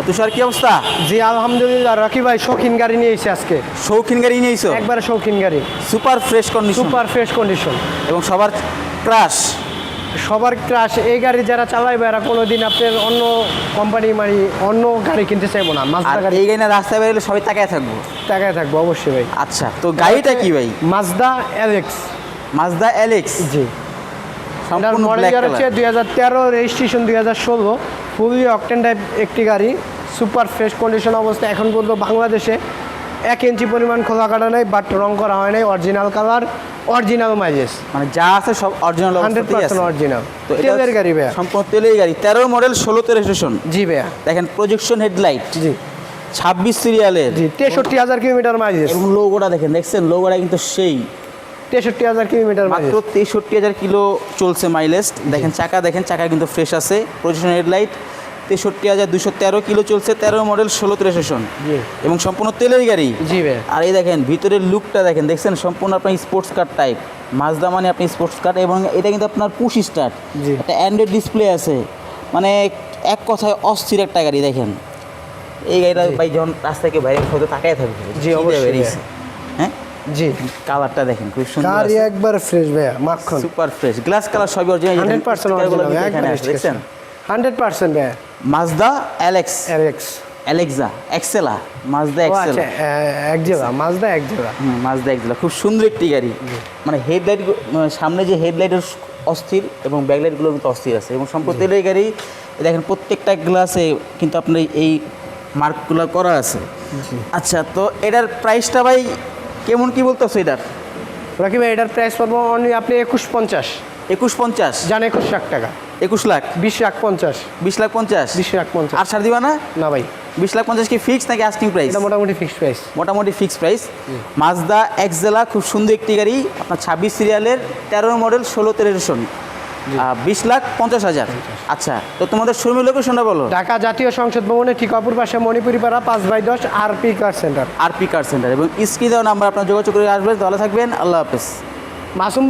তুষার কি অবস্থা? জি আলহামদুলিল্লাহ, রকি ভাই শৌখিন গাড়ি নিয়ে এসেছে আজকে। শৌখিন গাড়ি নিয়েছো? একবারে শৌখিন গাড়ি, super fresh condition, super fresh condition এবং সবার ক্রাশ। সবার ক্রাশ। এই গাড়ি যারা চালাইবে এরা কোনোদিন আপনার অন্য কোম্পানি মানে অন্য গাড়ি কিনতে চাইবো না। আর মাজদা গাড়ি এই গাড়ি না রাস্তায় বেরোলে সবাই তাকায় থাকবো। টাকায় থাকবো অবশ্যই ভাই। আচ্ছা, তো গাড়িটা কি ভাই? মাজদা এলেক্স। মাজদা এলেক্স, জি, এটার সম্পূর্ণ মডেল ব্ল্যাক ইয়ার হচ্ছে colour. 2013, registration 2016, fully octane type একটি গাড়ি, সুপার ফ্রেশ কন্ডিশন অবস্থা। এখন পর্যন্ত বাংলাদেশে 1 ইঞ্চি পরিমাণ খোলা কাটা নাই, বাট রং করা হয় নাই, অরিজিনাল কালার, অরিজিনাল মাইলেজ, মানে যা আছে সব অরিজিনাল অবস্থাতেই 100% আছে। অরিজিনাল। তো এটা তেলের গাড়ি ভাইয়া। সম্পূর্ণ তেলের গাড়ি, 13 মডেল, 16তে রেজিস্ট্রেশন। জি ভাইয়া। দেখেন প্রজেকশন হেডলাইট, জি 26 সিরিয়ালের, জি 63,000 কিলোমিটার মাইলেজ। এবং লোগোটা দেখছেন, লোগোটা কিন্তু সেই 63,000 কিলোমিটার মাত্র মাইলেজ। 63,000 কিলো চলছে মাইলেজ। দেখেন চাকা কিন্তু ফ্রেশ আছে, প্রজেকশন হেডলাইট, 63,213 কিলো চলছে, 13 মডেল, 16তে রেজিস্ট্রেশন, জি এবং সম্পূর্ণ তেলের গাড়ি। জি ভাইয়া। আর এই দেখেন ভিতরের লুকটা দেখছেন, সম্পূর্ণ আপনার স্পোর্টস কার টাইপ। মাজদা মানে আপনি স্পোর্টস কার, এবং এটা কিন্তু আপনার পুশ স্টার্ট, জি। একটা অ্যান্ড্রয়েড ডিসপ্লে আছে, মানে এক কথায় অস্থির একটা গাড়ি। দেখেন এই গাড়িটা ভাই যখন রাস্তায় কেউ বাইরে হয়তো তাকায় থাকবে। জি, অবশ্যই বেরিয়েছে। হ্যাঁ, জি কালারটা দেখেন খুব সুন্দর গাড়ি আছে, একবার ফ্রেশ ভাইয়া, মাখন। সুপার ফ্রেশ, গ্লাস কালার সবই অরিজিনাল। 100% অরিজিনাল, একবার দেখছেন 100% ভাইয়া। Mazda Alex, Alex, Alexa, Axela, Mazda ও এক্সেলা। আচ্ছা, এক জোড়া মাজদা, এক জোড়া। মাজদা এক্সেলা খুব সুন্দর একটি গাড়ি। মানে হেডলাইট, সামনে যে হেডলাইটের অস্থির, এবং ব্যাকলাইটগুলো কিন্তু অস্থির আছে, এবং সম্পূর্ণ তেলের গাড়ি। দেখেন প্রত্যেকটা গ্লাসে কিন্তু আপনার এই মার্কগুলো করা আছে। আচ্ছা, তো এটার প্রাইসটা ভাই কেমন কি বলতেছো এটার? রকি ভাই এটার প্রাইস পাবো অনলি আপনি 21,50। 21,50, জান 21 লাখ টাকা। 21 লাখ, 20 লাখ 50, 20 লাখ 50, 20 লাখ 50। আর ছাড় দিবা না? না ভাই, 20 লাখ 50 কি ফিক্স নাকি আস্কিং প্রাইস? এটা মোটামুটি ফিক্সড প্রাইস। মোটামুটি ফিক্স প্রাইস। মাজদা এক্সেলা খুব সুন্দর একটি গাড়ি, আপনার 26 সিরিয়ালের, 13 মডেল, 16তে রেজিস্ট্রেশন, 20,50,000। আচ্ছা, তো তোমাদের শোরুমের লোকেশনটা বলো। ঢাকা জাতীয় সংসদ ভবনের ঠিক অপর পাশে মণিপুরি পাড়া 5/10 আরপি কার সেন্টার। আরপি কার সেন্টার, এবং স্ক্রিনে দেওয়া নাম্বার আপনার যোগাযোগ করে আসবেন। ভালো থাকবেন, আল্লাহ হাফেজ। মাসুম